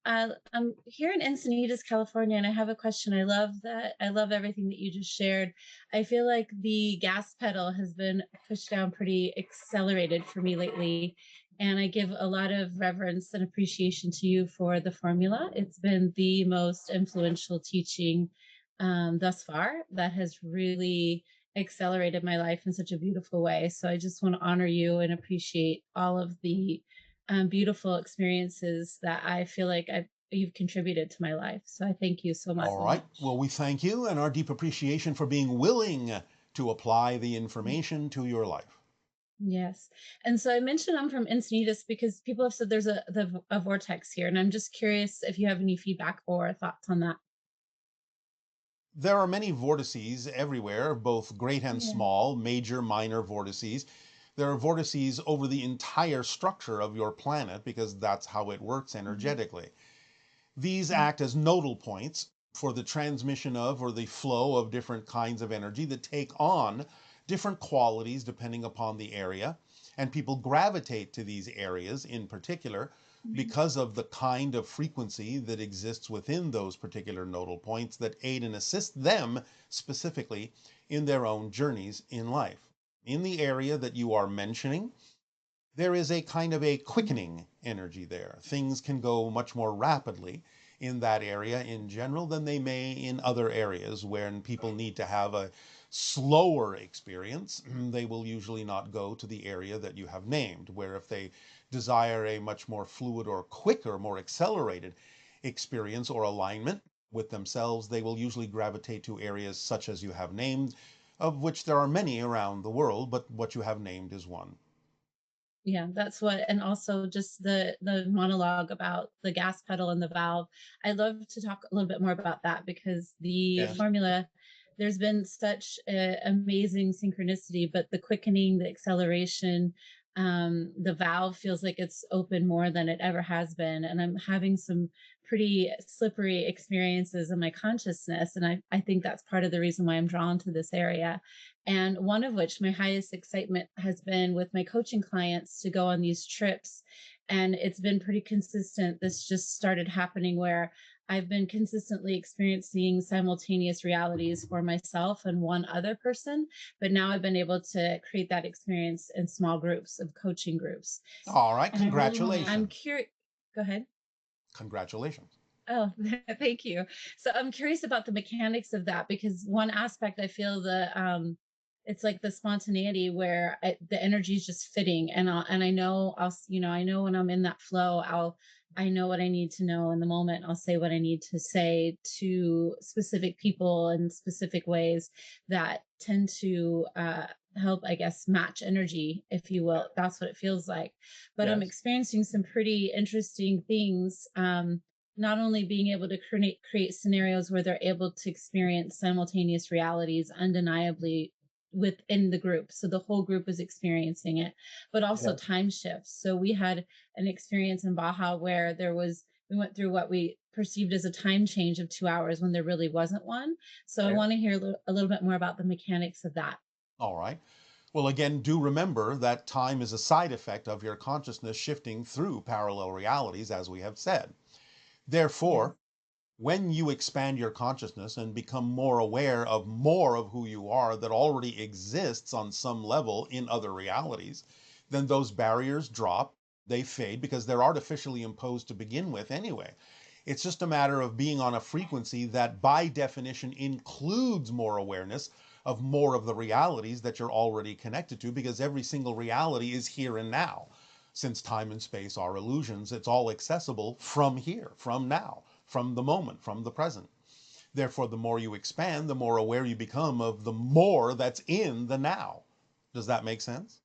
I'm here in Encinitas, California, and I have a question. I love everything that you just shared. I feel like the gas pedal has been pushed down pretty accelerated for me lately. And I give a lot of reverence and appreciation to you for the formula. It's been the most influential teaching thus far that has really accelerated my life in such a beautiful way. So I just want to honor you and appreciate all of the beautiful experiences that I feel like you've contributed to my life. So I thank you so much. All right. Well, we thank you and our deep appreciation for being willing to apply the information to your life. Yes. And so I mentioned I'm from Encinitas because people have said there's a vortex here, and I'm just curious if you have any feedback or thoughts on that. There are many vortices everywhere, both great and Yeah. small, major, minor vortices. There are vortices over the entire structure of your planet because that's how it works Mhm. energetically. These act as nodal points for the transmission of or the flow of different kinds of energy that take on different qualities depending upon the area. And people gravitate to these areas in particular Mhm. because of the kind of frequency that exists within those particular nodal points that aid and assist them specifically in their own journeys in life. In the area that you are mentioning, there is a kind of a quickening energy there. Things can go much more rapidly in that area in general than they may in other areas when people need to have a slower experience. They will usually not go to the area that you have named, where if they desire a much more fluid or quicker, more accelerated experience or alignment with themselves, they will usually gravitate to areas such as you have named, of which there are many around the world, but what you have named is one. Yeah, that's what, and also just the monologue about the gas pedal and the valve. I love to talk a little bit more about that because the Yes. formula, there's been such amazing synchronicity, but the quickening, the acceleration, the valve feels like it's open more than it ever has been, and I'm having some pretty slippery experiences in my consciousness, and I think that's part of the reason why I'm drawn to this area. And one of which, my highest excitement has been with my coaching clients to go on these trips. And it's been pretty consistent. This just started happening where I've been consistently experiencing simultaneous realities for myself and one other person. But now I've been able to create that experience in small groups of coaching groups. All right. And I really want to, I'm Congratulations. curious. Go ahead. Congratulations. Oh, thank you. So I'm curious about the mechanics of that because one aspect I feel it's like the spontaneity where the energy is just fitting, and I know I know when I'm in that flow, I know what I need to know in the moment. I'll say what I need to say to specific people in specific ways that tend to help, I guess, match energy, if you will. That's what it feels like. But I'm Yes. experiencing some pretty interesting things. Not only being able to create scenarios where they're able to experience simultaneous realities undeniably within the group. So the whole group is experiencing it, but also Yes. time shifts. So we had an experience in Baja where we went through what we perceived as a time change of 2 hours when there really wasn't one. So I Yes. want to hear a little bit more about the mechanics of that. All right. Well, again, do remember that time is a side effect of your consciousness shifting through parallel realities, as we have said. Yeah. Therefore, when you expand your consciousness and become more aware of more of who you are that already exists on some level in other realities, then those barriers drop, they fade because they're artificially imposed to begin with anyway. It's just a matter of being on a frequency that, by definition, includes more awareness of more of the realities that you're already connected to, because every single reality is here and now. Since time and space are illusions, it's all accessible from here, from now, from the moment, from the present. Therefore, the more you expand, the more aware you become of the more that's in the now. Does that make sense?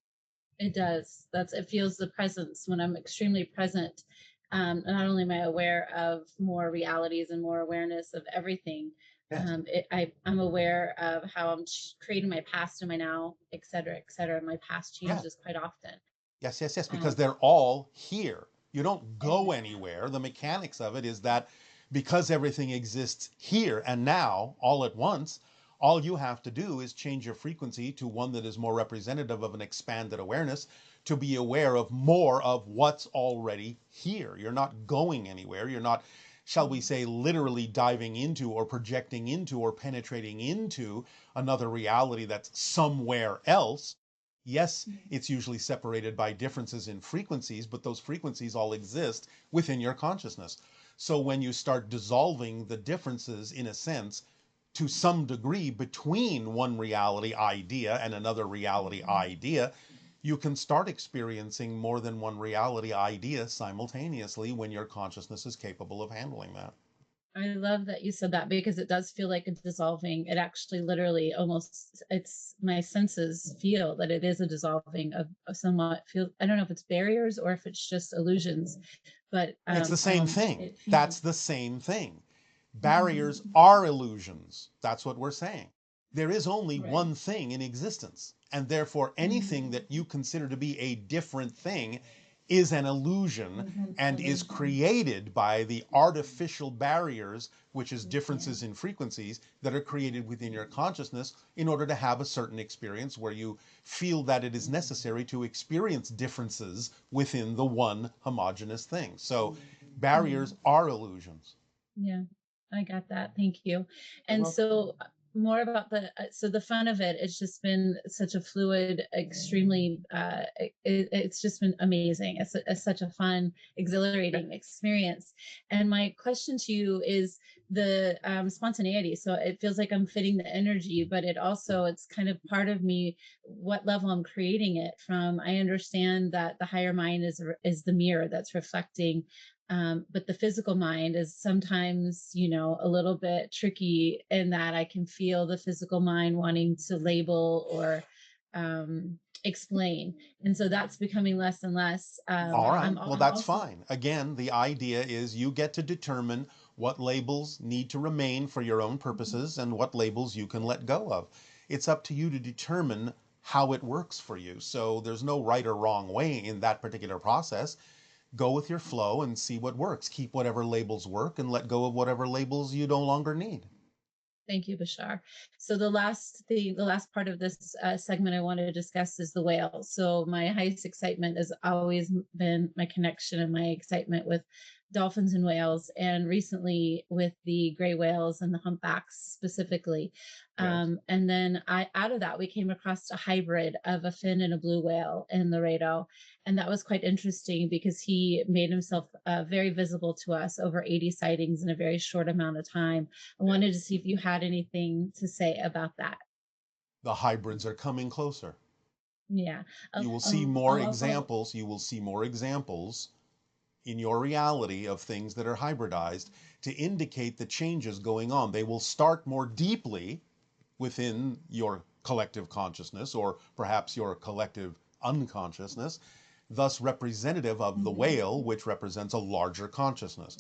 It does. It feels the presence when I'm extremely present. Not only am I aware of more realities and more awareness of everything, Yes. I'm aware of how I'm creating my past and my now, et cetera, et cetera. My past Yes. changes quite often. Yes, yes, yes, because Um, they're all here. You don't go and anywhere. The mechanics of it is that because everything exists here and now all at once, all you have to do is change your frequency to one that is more representative of an expanded awareness to be aware of more of what's already here. You're not going anywhere. You're not, shall we say, literally diving into or projecting into or penetrating into another reality that's somewhere else. Yes, it's usually separated by differences in frequencies, but those frequencies all exist within your consciousness. So when you start dissolving the differences, in a sense, to some degree between one reality idea and another reality idea, you can start experiencing more than one reality idea simultaneously when your consciousness is capable of handling that. I love that you said that because it does feel like it's dissolving. It actually literally almost, it's my senses feel that it is a dissolving of somewhat feel. I don't know if it's barriers or if it's just illusions, but It's the same thing. it That's feels. the same thing. Barriers Mhm. are illusions. That's what we're saying. There is only Right. one thing in existence, and therefore anything Mhm. that you consider to be a different thing is an illusion It's an and is illusion. created by the artificial barriers, which is Yeah. differences in frequencies that are created within your consciousness in order to have a certain experience where you feel that it is necessary to experience differences within the one homogeneous thing. So Yeah. barriers are illusions. Yeah, I got that. Thank you. You're And welcome. so more about the so the fun of it, it's just been such a fluid, extremely it's just been amazing. It's such a fun, exhilarating experience. And my question to you is the spontaneity. So it feels like I'm fitting the energy, but it also it's kind of part of me what level I'm creating it from. I understand that the higher mind is the mirror that's reflecting, but the physical mind is sometimes, a little bit tricky in that I can feel the physical mind wanting to label or explain. And so that's becoming less and less. All right, I'm, well, I'm that's also, fine. Again, the idea is you get to determine what labels need to remain for your own purposes and what labels you can let go of. It's up to you to determine how it works for you. So there's no right or wrong way in that particular process. Go with your flow and see what works. Keep whatever labels work and let go of whatever labels you no longer need. thank you, Bashar. So the last part of this segment I want to discuss is the whale. So my highest excitement has always been my connection and my excitement with dolphins and whales, and recently with the gray whales and the humpbacks specifically. Yes. And then out of that, we came across a hybrid of a fin and a blue whale in Laredo, and that was quite interesting because he made himself very visible to us, over 80 sightings in a very short amount of time. I wanted to see if you had anything to say about that. The hybrids are coming closer. Yeah. I'll, You will see I'll, more I'll also, examples. You will see more examples in your reality of things that are hybridized to indicate the changes going on. They will start more deeply within your collective consciousness or perhaps your collective unconsciousness, thus representative of the Mhm. whale, which represents a larger consciousness,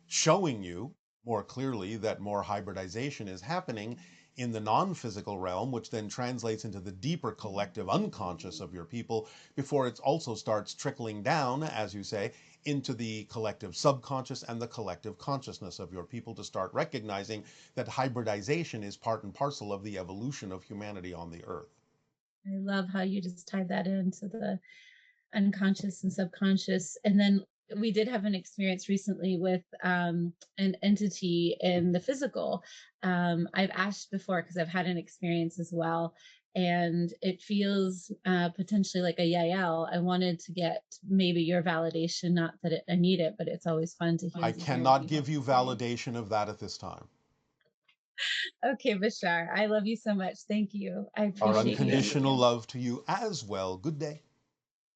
showing you more clearly that more hybridization is happening in the non physical realm, which then translates into the deeper collective unconscious of your people before it also starts trickling down, as you say, into the collective subconscious and the collective consciousness of your people to start recognizing that hybridization is part and parcel of the evolution of humanity on the earth. I love how you just tied that into the unconscious and subconscious. And then we did have an experience recently with an entity in the physical. I've asked before because I've had an experience as well. And it feels potentially like a Yael. I wanted to get maybe your validation, not that I need it, but it's always fun to I hear what cannot you have give to you say. validation of that at this time. Okay, Bashar, I love you so much. Thank you. I Our appreciate you. unconditional love to you as well. Good day.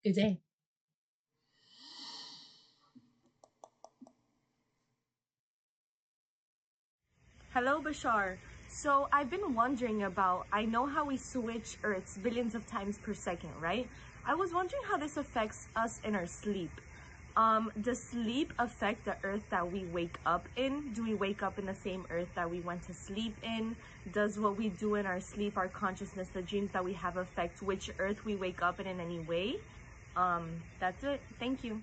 Good day. Hello, Bashar. So I've been wondering about, I know how we switch Earths billions of times per second, right? I was wondering how this affects us in our sleep. Does sleep affect the Earth that we wake up in? Do we wake up in the same Earth that we went to sleep in? Does what we do in our sleep, our consciousness, the dreams that we have affect which Earth we wake up in any way? That's it. Thank you.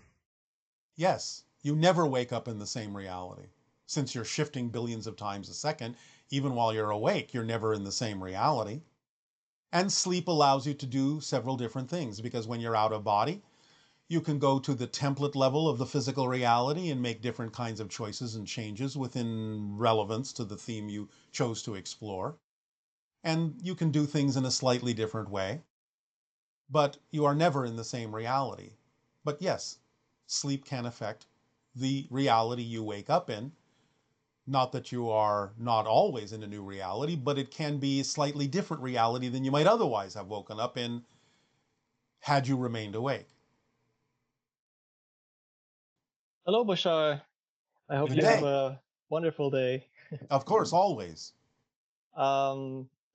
Yes, you never wake up in the same reality. Since you're shifting billions of times a second, even while you're awake, you're never in the same reality. And sleep allows you to do several different things, because when you're out of body, you can go to the template level of the physical reality and make different kinds of choices and changes within relevance to the theme you chose to explore. And you can do things in a slightly different way, but you are never in the same reality. But yes, sleep can affect the reality you wake up in. Not that you are not always in a new reality, but it can be a slightly different reality than you might otherwise have woken up in had you remained awake. Hello, Bashar. I hope Good you have day. a wonderful day. Of course, always.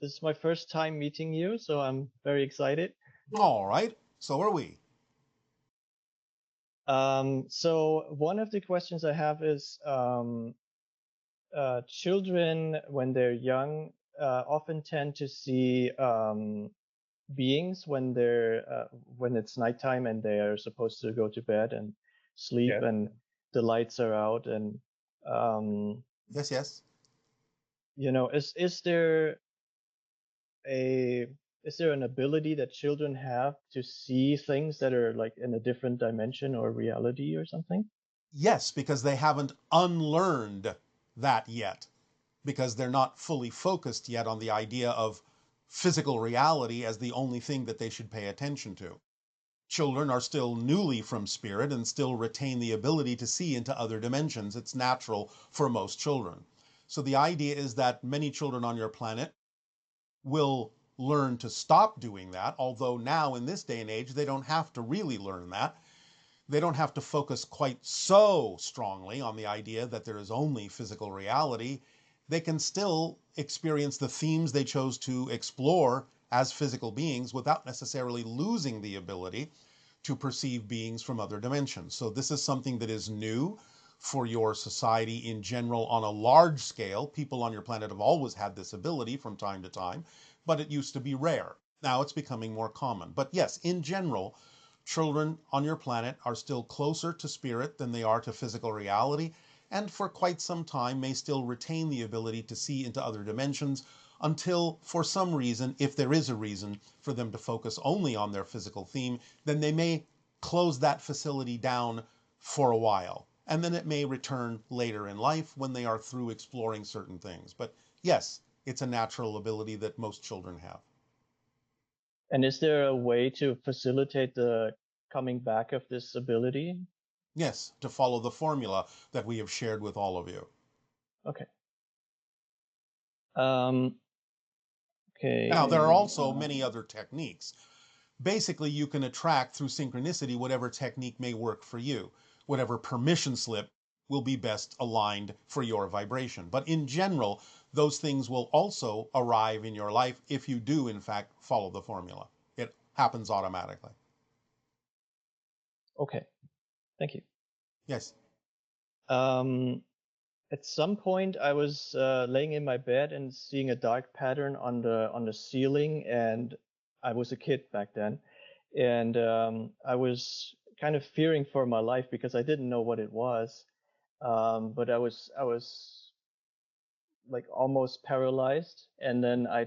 This is my first time meeting you, so I'm very excited. All right, so are we. So one of the questions I have is, children, when they're young, often tend to see beings when it's nighttime and they are supposed to go to bed and sleep, Yeah. and the lights are out, and Yes. is there an ability that children have to see things that are like in a different dimension or reality or something? Yes, because they haven't unlearned that yet, because they're not fully focused yet on the idea of physical reality as the only thing that they should pay attention to. Children are still newly from spirit and still retain the ability to see into other dimensions. It's natural for most children. So the idea is that many children on your planet will learn to stop doing that, although now in this day and age, they don't have to really learn that. They don't have to focus quite so strongly on the idea that there is only physical reality. They can still experience the themes they chose to explore as physical beings without necessarily losing the ability to perceive beings from other dimensions. So this is something that is new for your society in general on a large scale. People on your planet have always had this ability from time to time, but it used to be rare. Now it's becoming more common. But yes, in general, children on your planet are still closer to spirit than they are to physical reality, and for quite some time may still retain the ability to see into other dimensions until, for some reason, if there is a reason for them to focus only on their physical theme, then they may close that facility down for a while. And then it may return later in life when they are through exploring certain things. But yes, it's a natural ability that most children have. And is there a way to facilitate the coming back of this ability? Yes, to follow the formula that we have shared with all of you. Okay. Okay. Now, there are also many other techniques. Basically, you can attract through synchronicity whatever technique may work for you, whatever permission slip will be best aligned for your vibration. But in general, those things will also arrive in your life if you do, in fact, follow the formula. It happens automatically. Okay. Thank you. Yes. At some point, I was laying in my bed and seeing a dark pattern on the ceiling, and I was a kid back then, and I was kind of fearing for my life because I didn't know what it was, but I was like almost paralyzed, and then I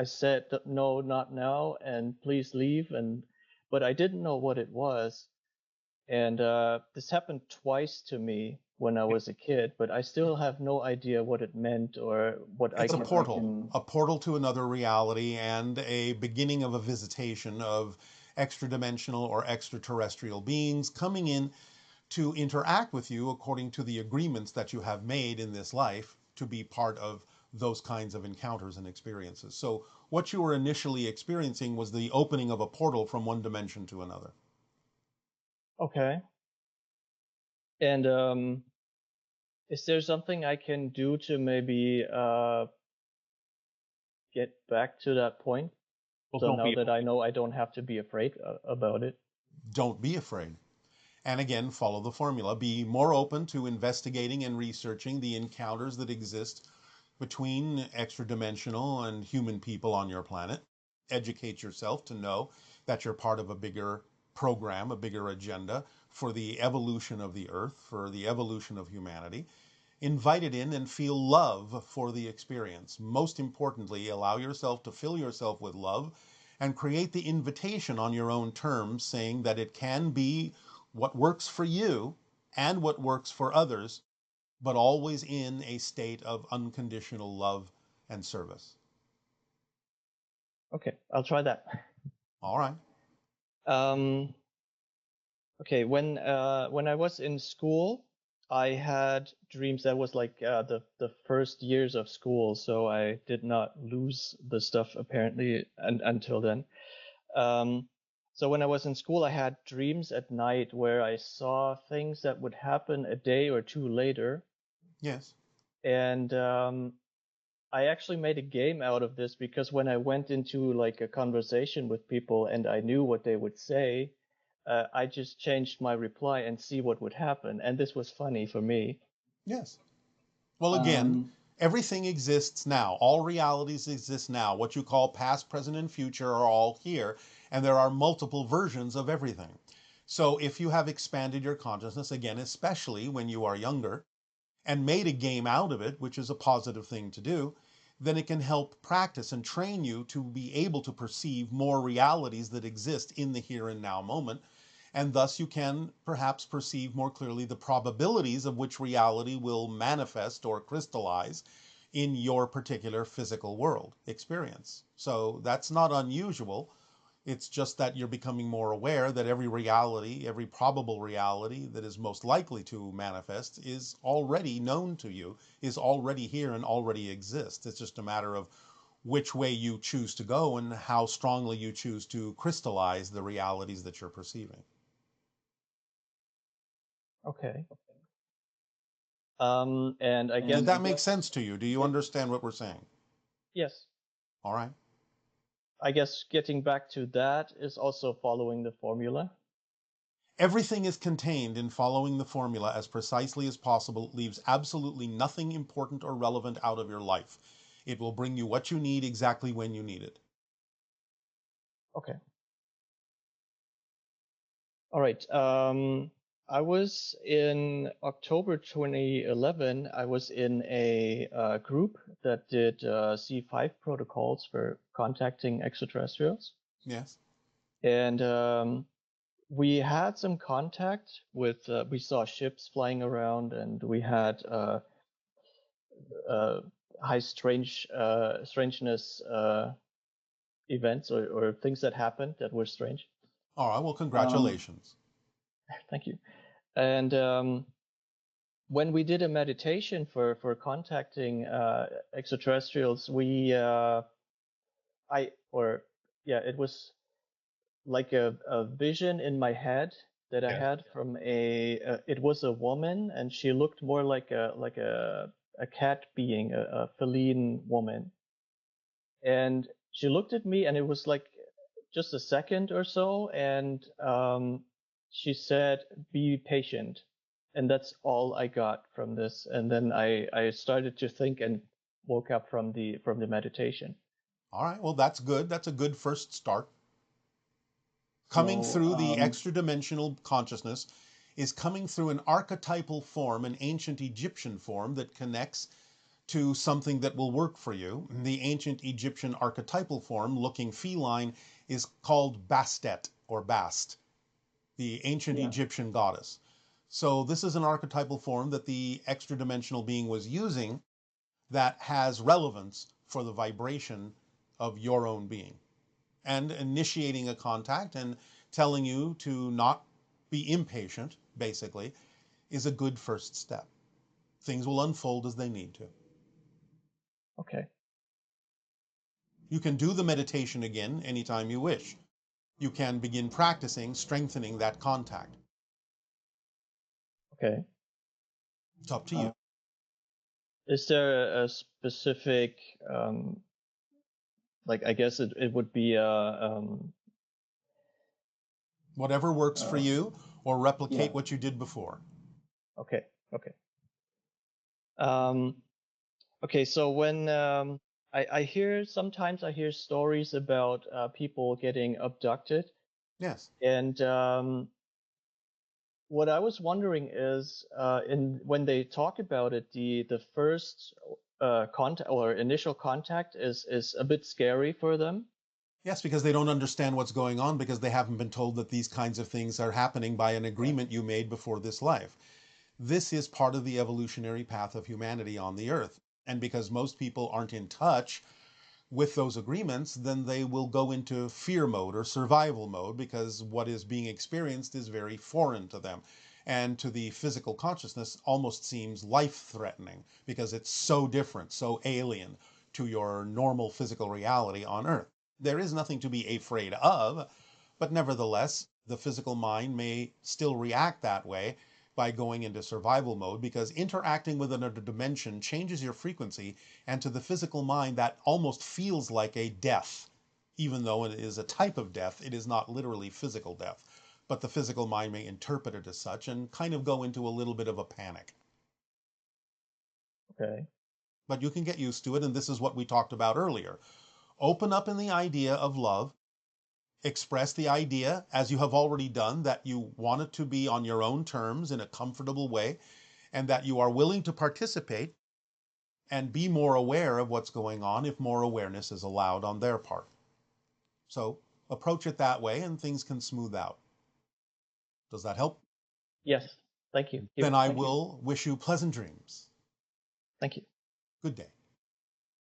said no, not now, and please leave, but I didn't know what it was. And this happened twice to me when I was a kid, but I still have no idea what it meant or what It's a portal to another reality and a beginning of a visitation of extra-dimensional or extraterrestrial beings coming in to interact with you according to the agreements that you have made in this life to be part of those kinds of encounters and experiences. So what you were initially experiencing was the opening of a portal from one dimension to another. Okay. And is there something I can do to maybe get back to that point? Well, So don't now be that I know I don't have to be afraid about it. Don't be afraid. And again, follow the formula. Be more open to investigating and researching the encounters that exist between extra-dimensional and human people on your planet. Educate yourself to know that you're part of a bigger program, a bigger agenda for the evolution of the Earth, for the evolution of humanity. Invite it in and feel love for the experience. Most importantly, allow yourself to fill yourself with love and create the invitation on your own terms, saying that it can be what works for you and what works for others, but always in a state of unconditional love and service. Okay, I'll try that. All right. Okay, when I was in school, I had dreams. That was like the first years of school, so I did not lose the stuff apparently until then. So when I was in school, I had dreams at night where I saw things that would happen a day or two later, Yes. and I actually made a game out of this because when I went into like a conversation with people and I knew what they would say, I just changed my reply and see what would happen. And this was funny for me. Yes. Well, again, everything exists now. All realities exist now. What you call past, present, and future are all here, and there are multiple versions of everything. So if you have expanded your consciousness, again, especially when you are younger, and made a game out of it, which is a positive thing to do, then it can help practice and train you to be able to perceive more realities that exist in the here and now moment. And thus you can perhaps perceive more clearly the probabilities of which reality will manifest or crystallize in your particular physical world experience. So that's not unusual. It's just that you're becoming more aware that every reality, every probable reality that is most likely to manifest is already known to you, is already here and already exists. It's just a matter of which way you choose to go and how strongly you choose to crystallize the realities that you're perceiving. Okay. And I guess Did that make sense to you? Do you understand what we're saying? yes. All right. I guess getting back to that is also following the formula. Everything is contained in following the formula as precisely as possible. It leaves absolutely nothing important or relevant out of your life. It will bring you what you need exactly when you need it. Okay. All right. I was in October 2011. I was in a group that did C5 protocols for contacting extraterrestrials, Yes. and we had some contact with. We saw ships flying around, and we had high strangeness events or things that happened that were strange. All right. Well, congratulations. Thank you. And when we did a meditation for contacting extraterrestrials, it was like a vision in my head that I had from it was a woman, and she looked more like a cat being, a feline woman. And she looked at me, and it was like just a second or so, and she said, "Be patient." And that's all I got from this. And then I started to think and woke up from the meditation. All right. Well, that's good. That's a good first start. Coming So through the extra dimensional consciousness is coming through an archetypal form, an ancient Egyptian form that connects to something that will work for you. The ancient Egyptian archetypal form, looking feline, is called Bastet or Bast, the ancient Egyptian goddess. So this is an archetypal form that the extra dimensional being was using that has relevance for the vibration of your own being. And initiating a contact and telling you to not be impatient, basically, is a good first step. Things will unfold as they need to. okay. You can do the meditation again anytime you wish. You can begin practicing strengthening that contact. Okay. It's up to you. Is there a specific like I guess it would be Whatever works for you, or replicate what you did before. okay. Um, okay, so when I hear sometimes I hear stories about people getting abducted, Yes. and what I was wondering is, in when they talk about it, the first contact or initial contact is a bit scary for them. Yes, because they don't understand what's going on because they haven't been told that these kinds of things are happening by an Yeah. agreement you made before this life. This is part of the evolutionary path of humanity on the earth. And because most people aren't in touch with those agreements, then they will go into fear mode or survival mode because what is being experienced is very foreign to them. And to the physical consciousness, almost seems life threatening because it's so different, so alien to your normal physical reality on earth. There is nothing to be afraid of, but nevertheless, the physical mind may still react that way by going into survival mode because interacting with another dimension changes your frequency, and to the physical mind that almost feels like a death. Even though it is a type of death, it is not literally physical death, but the physical mind may interpret it as such and kind of go into a little bit of a panic. Okay. But you can get used to it, and this is what we talked about earlier. Open up in the idea of love, express the idea, as you have already done, that you want it to be on your own terms in a comfortable way, and that you are willing to participate and be more aware of what's going on if more awareness is allowed on their part. So approach it that way and things can smooth out. Does that help? Yes. Thank you. Then I Thank you. will wish you pleasant dreams. Thank you. Good day.